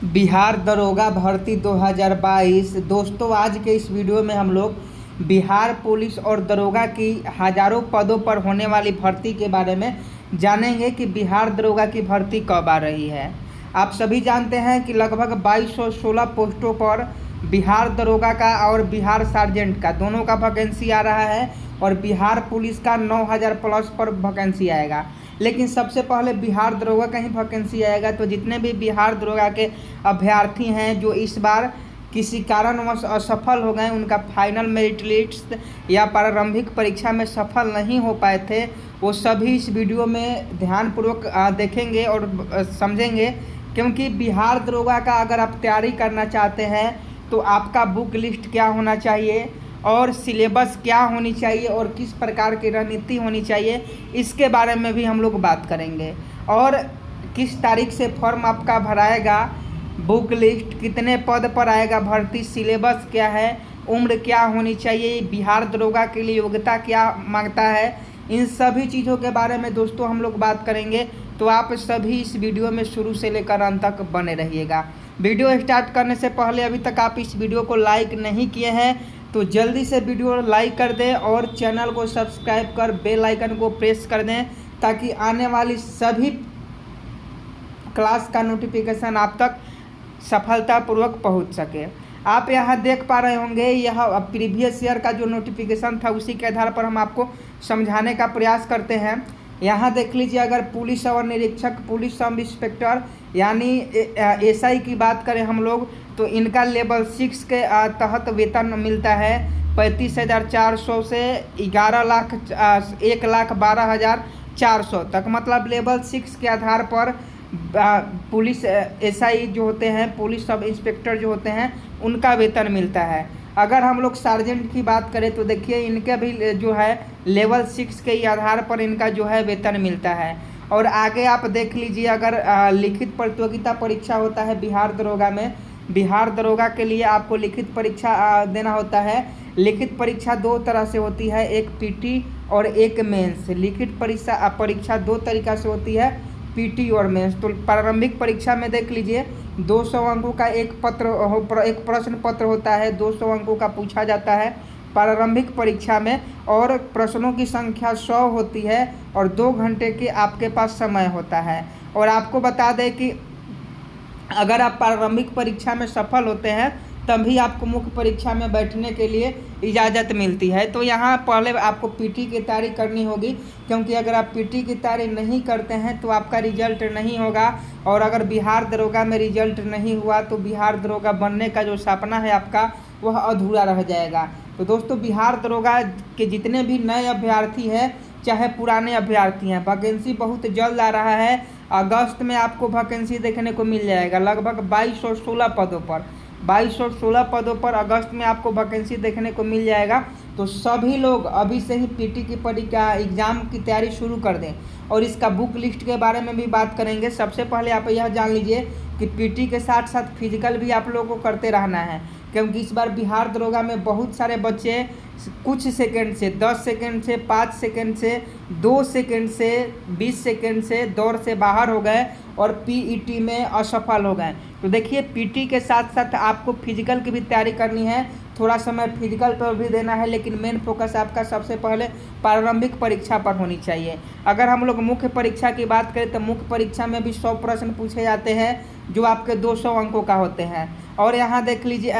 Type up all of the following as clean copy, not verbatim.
बिहार दरोगा भर्ती 2022। दोस्तों, आज के इस वीडियो में हम लोग बिहार पुलिस और दरोगा की हज़ारों पदों पर होने वाली भर्ती के बारे में जानेंगे कि बिहार दरोगा की भर्ती कब आ रही है। आप सभी जानते हैं कि लगभग 2216 पोस्टों पर बिहार दरोगा का और बिहार सार्जेंट का दोनों का वैकेंसी आ रहा है और बिहार पुलिस का 9000 प्लस पर वैकेंसी आएगा। लेकिन सबसे पहले बिहार दरोगा का ही वैकेंसी आएगा। तो जितने भी बिहार दरोगा के अभ्यर्थी हैं जो इस बार किसी कारणवश असफल हो गए, उनका फाइनल मेरिट लिस्ट या प्रारंभिक परीक्षा में सफल नहीं हो पाए थे, वो सभी इस वीडियो में ध्यानपूर्वक देखेंगे और समझेंगे। क्योंकि बिहार दरोगा का अगर आप तैयारी करना चाहते हैं तो आपका बुक लिस्ट क्या होना चाहिए और सिलेबस क्या होनी चाहिए और किस प्रकार की रणनीति होनी चाहिए, इसके बारे में भी हम लोग बात करेंगे। और किस तारीख से फॉर्म आपका भराएगा, बुक लिस्ट कितने पद पर आएगा, भर्ती सिलेबस क्या है, उम्र क्या होनी चाहिए, बिहार दरोगा के लिए योग्यता क्या मांगता है, इन सभी चीज़ों के बारे में दोस्तों हम लोग बात करेंगे। तो आप सभी इस वीडियो में शुरू से लेकर अंत तक बने रहिएगा। वीडियो स्टार्ट करने से पहले अभी तक आप इस वीडियो को लाइक नहीं किए हैं तो जल्दी से वीडियो लाइक कर दें और चैनल को सब्सक्राइब कर बेल आइकन को प्रेस कर दें ताकि आने वाली सभी क्लास का नोटिफिकेशन आप तक सफलतापूर्वक पहुंच सके। आप यहां देख पा रहे होंगे, यह प्रीवियस ईयर का जो नोटिफिकेशन था उसी के आधार पर हम आपको समझाने का प्रयास करते हैं। यहाँ देख लीजिए, अगर पुलिस और निरीक्षक, पुलिस सब इंस्पेक्टर यानी एसआई की बात करें हम लोग तो इनका लेवल 6 के तहत वेतन मिलता है 35,400 से 1,12,400 तक। मतलब लेवल 6 के आधार पर पुलिस एसआई जो होते हैं, पुलिस सब इंस्पेक्टर जो होते हैं, उनका वेतन मिलता है। अगर हम लोग सार्जेंट की बात करें तो देखिए इनके भी जो है लेवल 6 के आधार पर इनका जो है वेतन मिलता है। और आगे आप देख लीजिए, अगर लिखित प्रतियोगिता परीक्षा होता है बिहार दरोगा में, बिहार दरोगा के लिए आपको लिखित परीक्षा देना होता है। लिखित परीक्षा दो तरह से होती है, एक पीटी और एक मेंस। लिखित परीक्षा दो तरीक़ा से होती है, पीटी और मेंस। तो प्रारंभिक परीक्षा में देख लीजिए 200 अंकों का एक प्रश्न पत्र होता है, 200 अंकों का पूछा जाता है प्रारंभिक परीक्षा में और प्रश्नों की संख्या 100 होती है और 2 घंटे के आपके पास समय होता है। और आपको बता दें कि अगर आप प्रारंभिक परीक्षा में सफल होते हैं तभी आपको मुख्य परीक्षा में बैठने के लिए इजाज़त मिलती है। तो यहाँ पहले आपको पीटी की तैयारी करनी होगी, क्योंकि अगर आप पीटी की तैयारी नहीं करते हैं तो आपका रिजल्ट नहीं होगा। और अगर बिहार दरोगा में रिजल्ट नहीं हुआ तो बिहार दरोगा बनने का जो सपना है आपका वह अधूरा रह जाएगा। तो दोस्तों, बिहार दरोगा के जितने भी नए अभ्यर्थी हैं चाहे पुराने अभ्यर्थी हैं, वैकेंसी बहुत जल्द आ रहा है। अगस्त में आपको वैकेंसी देखने को मिल जाएगा लगभग 2216 पदों पर। 2216 पदों पर अगस्त में आपको वैकेंसी देखने को मिल जाएगा। तो सभी लोग अभी से ही पीटी की परीक्षा एग्ज़ाम की तैयारी शुरू कर दें। और इसका बुक लिस्ट के बारे में भी बात करेंगे। सबसे पहले आप यह जान लीजिए कि पीटी के साथ साथ फिजिकल भी आप लोगों को करते रहना है, क्योंकि इस बार बिहार दरोगा में बहुत सारे बच्चे कुछ सेकंड से, 10 सेकंड से, 5 सेकंड से, 2 सेकंड से, 20 सेकंड से दौड़ से बाहर हो गए और पीईटी में असफल हो गए। तो देखिए, पीटी के साथ साथ आपको फिजिकल की भी तैयारी करनी है, थोड़ा समय फिजिकल पर भी देना है, लेकिन मेन फोकस आपका सबसे पहले प्रारंभिक परीक्षा पर होनी चाहिए। अगर हम लोग मुख्य परीक्षा की बात करें तो मुख्य परीक्षा में भी 100 प्रश्न पूछे जाते हैं जो आपके 200 अंकों का होते हैं। और यहाँ देख लीजिए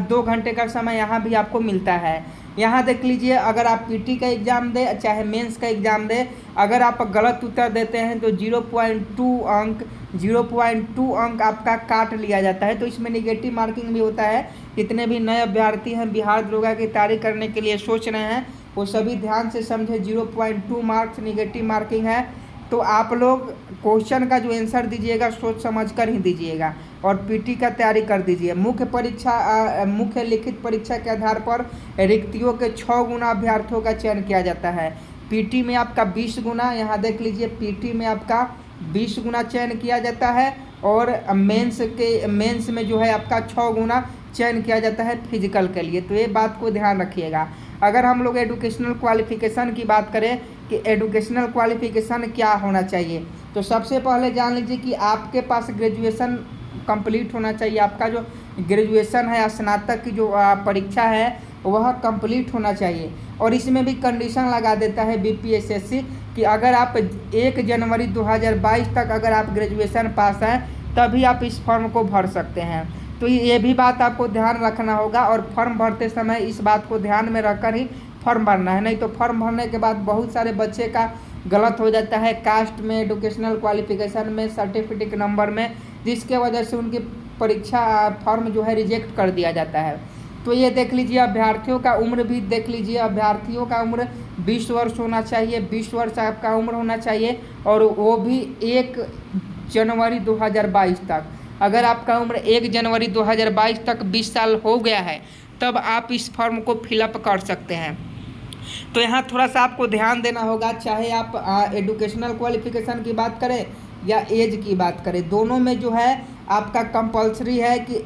2 घंटे का समय यहाँ भी आपको मिलता है। यहाँ देख लीजिए, अगर आप पीटी का एग्ज़ाम दें चाहे मेंस का एग्ज़ाम दें, अगर आप गलत उत्तर देते हैं तो 0.2 अंक आपका काट लिया जाता है। तो इसमें निगेटिव मार्किंग भी होता है। जितने भी नए अभ्यर्थी हैं बिहार दरोगा की तैयारी करने के लिए सोच रहे हैं वो सभी ध्यान से समझे, 0.2 मार्क्स निगेटिव मार्किंग है। तो आप लोग क्वेश्चन का जो आंसर दीजिएगा सोच समझ कर ही दीजिएगा और पीटी का तैयारी कर दीजिए। मुख्य लिखित परीक्षा के आधार पर रिक्तियों के 6 गुना अभ्यर्थियों का चयन किया जाता है। पीटी में आपका 20 गुना, यहाँ देख लीजिए पीटी में आपका 20 गुना चयन किया जाता है और मेंस में जो है आपका 6 गुना चयन किया जाता है फिजिकल के लिए। तो ये बात को ध्यान रखिएगा। अगर हम लोग एजुकेशनल क्वालिफिकेशन की बात करें कि एजुकेशनल क्वालिफिकेशन क्या होना चाहिए, तो सबसे पहले जान लीजिए कि आपके पास ग्रेजुएशन कंप्लीट होना चाहिए, आपका जो ग्रेजुएशन है, स्नातक की जो परीक्षा है वह कंप्लीट होना चाहिए। और इसमें भी कंडीशन लगा देता है बीपीएसएससी कि अगर आप 1 जनवरी 2022 तक अगर आप ग्रेजुएशन पास हैं तभी आप इस फॉर्म को भर सकते हैं। तो ये भी बात आपको ध्यान रखना होगा और फॉर्म भरते समय इस बात को ध्यान में रखकर ही फॉर्म भरना है, नहीं तो फॉर्म भरने के बाद बहुत सारे बच्चे का गलत हो जाता है कास्ट में, एजुकेशनल क्वालिफिकेशन में, सर्टिफिकेट नंबर में, जिसके वजह से उनकी परीक्षा फॉर्म जो है रिजेक्ट कर दिया जाता है। तो ये देख लीजिए, अभ्यर्थियों का उम्र भी देख लीजिए, अभ्यर्थियों का उम्र 20 वर्ष होना चाहिए, 20 वर्ष आपका उम्र होना चाहिए और वो भी 1 जनवरी 2022 तक। अगर आपका उम्र 1 जनवरी 2022 तक 20 साल हो गया है तब आप इस फॉर्म को फिलअप कर सकते हैं। तो यहाँ थोड़ा सा आपको ध्यान देना होगा, चाहे आप एजुकेशनल क्वालिफिकेशन की बात करें या एज की बात करें, दोनों में जो है आपका कंपलसरी है कि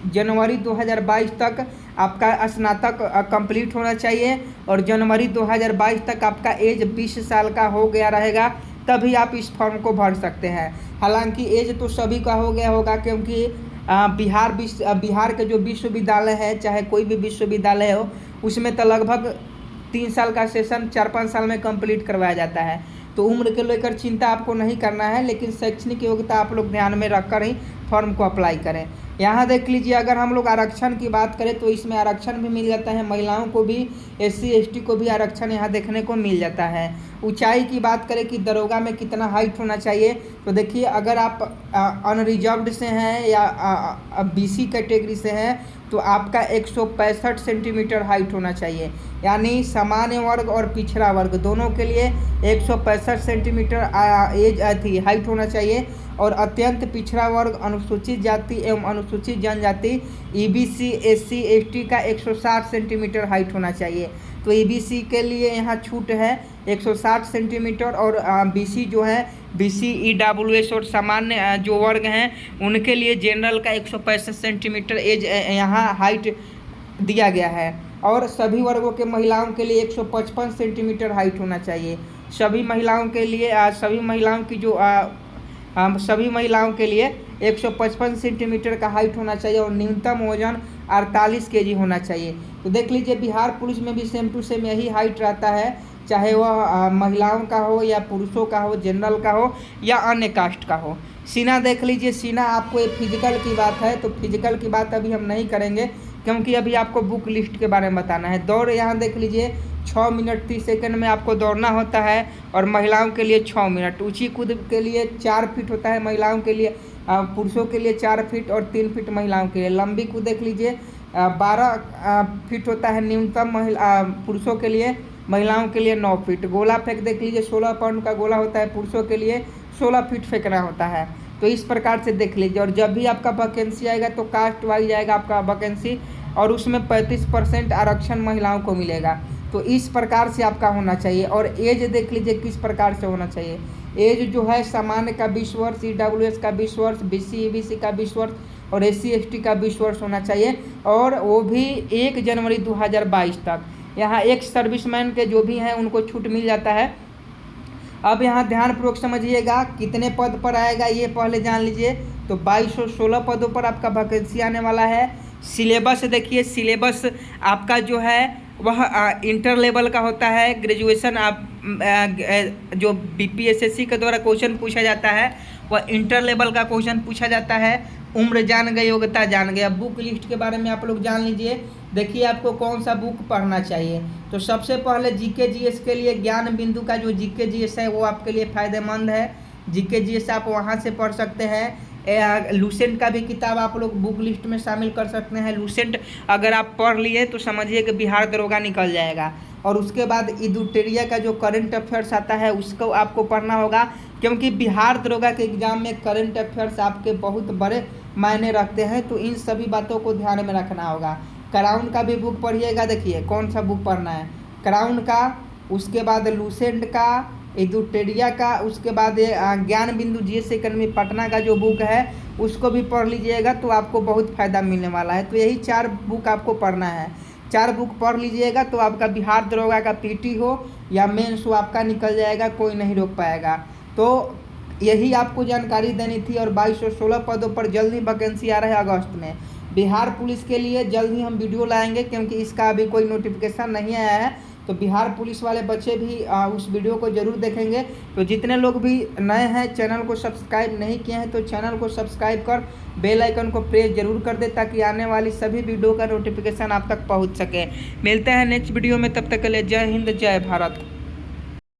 जनवरी 2022 तक आपका स्नातक कंप्लीट होना चाहिए और जनवरी 2022 तक आपका एज 20 साल का हो गया रहेगा, तभी आप इस फॉर्म को भर सकते हैं। हालांकि एज तो सभी का हो गया होगा, क्योंकि बिहार के जो विश्वविद्यालय है, चाहे कोई भी विश्वविद्यालय हो, उसमें तो लगभग 3 साल का सेशन 4-5 साल में कंप्लीट करवाया जाता है। तो उम्र के लेकर चिंता आपको नहीं करना है, लेकिन शैक्षणिक योग्यता आप लोग ध्यान में रखकर ही फॉर्म को अप्लाई करें। यहाँ देख लीजिए, अगर हम लोग आरक्षण की बात करें तो इसमें आरक्षण भी मिल जाता है, महिलाओं को भी, SC ST को भी आरक्षण यहाँ देखने को मिल जाता है। ऊंचाई की बात करें कि दरोगा में कितना हाइट होना चाहिए, तो देखिए अगर आप अनरिजर्व्ड से हैं या BC कैटेगरी से हैं तो आपका 165 सेंटीमीटर हाइट होना चाहिए, यानी सामान्य वर्ग और पिछड़ा वर्ग दोनों के लिए 165 सेंटीमीटर हाइट होना चाहिए। और अत्यंत पिछड़ा वर्ग, अनुसूचित जाति एवं अनुसूचित जनजाति EBC SC ST का 160 सेंटीमीटर हाइट होना चाहिए। तो EBC के लिए यहाँ छूट है 160 सेंटीमीटर और BC जो है BC EWS और सामान्य जो वर्ग हैं उनके लिए जनरल का 165 सेंटीमीटर एज यहाँ हाइट दिया गया है। और सभी वर्गों के महिलाओं के लिए 155 सेंटीमीटर हाइट होना चाहिए। सभी महिलाओं के लिए सभी महिलाओं के लिए 155 सेंटीमीटर का हाइट होना चाहिए और न्यूनतम वजन 48 kg होना चाहिए। तो देख लीजिए, बिहार पुलिस में भी सेम टू सेम यही हाइट रहता है, चाहे वह महिलाओं का हो या पुरुषों का हो, जनरल का हो या अन्य कास्ट का हो। सीना देख लीजिए, सीना आपको एक फिजिकल की बात है, तो फिजिकल की बात अभी हम नहीं करेंगे क्योंकि अभी आपको बुक लिस्ट के बारे में बताना है। दौड़ यहाँ देख लीजिए, 6 मिनट 30 सेकंड में आपको दौड़ना होता है और महिलाओं के लिए 6 मिनट। ऊंची कूद के लिए 4 फीट होता है महिलाओं के लिए, पुरुषों के लिए 4 फीट और 3 फीट महिलाओं के लिए। लंबी कूद देख लीजिए, 12 फीट होता है न्यूनतम पुरुषों के लिए, महिलाओं के लिए 9 फीट। गोला फेंक देख लीजिए, 16 पाउंड का गोला होता है, पुरुषों के लिए 16 फीट फेंकना होता है। तो इस प्रकार से देख लीजिए। और जब भी आपका वैकेंसी आएगा तो कास्ट वाइज आएगा आपका वैकेंसी और उसमें 35% आरक्षण महिलाओं को मिलेगा। तो इस प्रकार से आपका होना चाहिए। और एज देख लीजिए किस प्रकार से होना चाहिए। एज जो है सामान्य का 20 वर्ष, EWS का 20 वर्ष, BC EBC का 20 वर्ष और SC ST का 20 वर्ष होना चाहिए, और वो भी 1 जनवरी 2022 तक। यहाँ एक सर्विसमैन के जो भी हैं उनको छूट मिल जाता है। अब यहाँ ध्यानपूर्वक समझिएगा, कितने पद पर आएगा ये पहले जान लीजिए। तो 2216 पदों पर आपका वैकेंसी आने वाला है। सिलेबस देखिए, सिलेबस आपका जो है वह इंटर लेवल का होता है। ग्रेजुएशन आप जो BPSSC के द्वारा क्वेश्चन पूछा जाता है वह इंटर लेवल का क्वेश्चन पूछा जाता है। उम्र जान गए, योग्यता जान गए। अब बुक लिस्ट के बारे में आप लोग जान लीजिए। देखिए आपको कौन सा बुक पढ़ना चाहिए। तो सबसे पहले GK GS के लिए ज्ञान बिंदु का जो GK GS है वो आपके लिए फ़ायदेमंद है। GK GS आप वहाँ से पढ़ सकते हैं। लूसेंट का भी किताब आप लोग बुक लिस्ट में शामिल कर सकते हैं। लूसेंट अगर आप पढ़ लिए तो समझिए कि बिहार दरोगा निकल जाएगा। और उसके बाद इदुटेरिया का जो करंट अफेयर्स आता है उसको आपको पढ़ना होगा, क्योंकि बिहार दरोगा के एग्ज़ाम में करंट अफेयर्स आपके बहुत बड़े मायने रखते हैं। तो इन सभी बातों को ध्यान में रखना होगा। क्राउन का भी बुक पढ़िएगा। देखिए कौन सा बुक पढ़ना है, क्राउन का, उसके बाद लूसेंट का, इदुटेरिया का, उसके बाद ज्ञान बिंदु GS एकेडमी पटना का जो बुक है उसको भी पढ़ लीजिएगा तो आपको बहुत फ़ायदा मिलने वाला है। तो यही 4 बुक आपको पढ़ना है। 4 बुक पढ़ लीजिएगा तो आपका बिहार दरोगा का PT हो या मेंस हो आपका निकल जाएगा, कोई नहीं रोक पाएगा। तो यही आपको जानकारी देनी थी। और 2216 पदों पर जल्द ही वैकेंसी आ रहा है अगस्त में। बिहार पुलिस के लिए जल्द ही हम वीडियो लाएंगे, क्योंकि इसका अभी कोई नोटिफिकेशन नहीं आया है। तो बिहार पुलिस वाले बच्चे भी उस वीडियो को ज़रूर देखेंगे। तो जितने लोग भी नए हैं, चैनल को सब्सक्राइब नहीं किए हैं, तो चैनल को सब्सक्राइब कर बेल आइकन को प्रेस जरूर कर दे, ताकि आने वाली सभी वीडियो का नोटिफिकेशन आप तक पहुंच सके। मिलते हैं नेक्स्ट वीडियो में, तब तक के लिए जय हिंद जय भारत।